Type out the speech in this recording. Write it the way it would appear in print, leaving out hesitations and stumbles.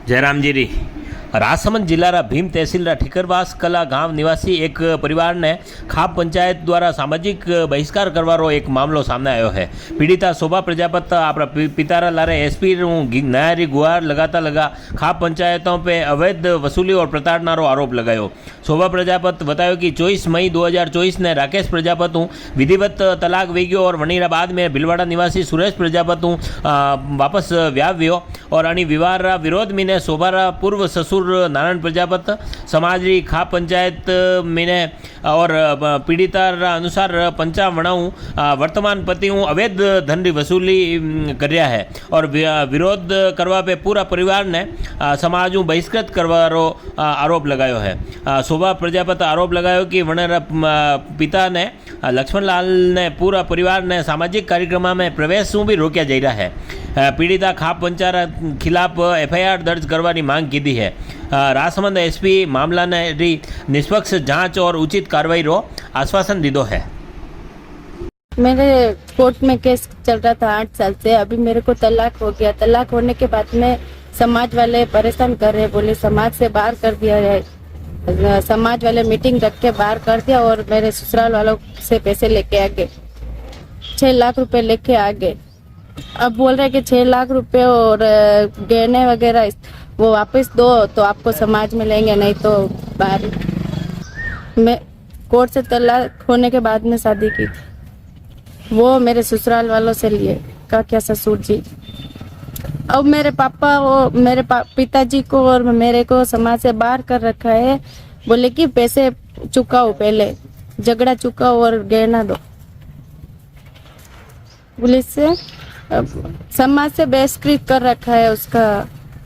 जयरामजीरी राजसमंद जिल्लाના ભીમ તહેસીલના ઠીકરવાસ કલા ગામ નિવાસી એક પરિવારને ખાપ પંચાયત દ્વારા સામાજિક બહિષ્કાર કરવાનો એક મામલો સામે આવ્યો है। पीड़िता शोभा प्रजापत अपना पितारा लारे एसपी न्यायारी गुहार लगा खाप पंचायतों पे अवैध वसूली और प्रताड़नारो आरोप लगायो। शोभा प्रजापत बतायो कि 24 मई 2024 ने राकेश प्रजापत विधिवत तलाक वीग्यो और वनीरा बाद में भीलवाड़ा निवासी सुरेश प्रजापत वापस व्याव्यो और अणी विवाह विरोध में शोभारा पूर्व ससुर नारायण प्रजापत समाजी खाप पंचायत में और पीड़िता अनुसार 55 वर्तमान पति अवैध धन की वसूली कर्या है और विरोध करवा पे पूरा परिवार ने समाज बहिष्कृत करवारो आरोप लगायो है। शोभा प्रजापत आरोप लगायो कि वनेरा पिता ने लक्ष्मणलाल ने पूरा परिवार ने सामाजिक कार्यक्रम में प्रवेश भी रोक्या जा रहा है। पीड़िता खाप पंचायत खिलाफ FIR दर्ज करने मांग की है। राजसमंद एसपी मामला ने निष्पक्ष जांच और उचित कार्रवाई रो आश्वासन दीदो है। मेरे कोर्ट में केस चल रहा था 8 साल से। अभी मेरे को तलाक हो गया। तलाक होने के बाद में समाज वाले परेशान कर रहे, बोले समाज से बाहर कर दिया है। समाज वाले मीटिंग रख के बाहर कर दिया और मेरे ससुराल वालों से पैसे लेके आ गए, 6 लाख रुपए लेके आ गए। अब बोल रहे कि 6 लाख रुपए और गहने वगैरह वो वापस दो तो आपको समाज में लेंगे, नहीं तो बाहर। मैं कोर्ट से तलाक होने के बाद में शादी की थी। वो मेरे ससुराल वालों से लिए का क्या ससुर जी। अब मेरे पापा मेरे पिताजी को और मेरे को समाज से बाहर कर रखा है। बोले कि पैसे चुकाओ, पहले झगड़ा चुकाओ और गहना दो। पुलिस से समाज से बहिष्कृत कर रखा है उसका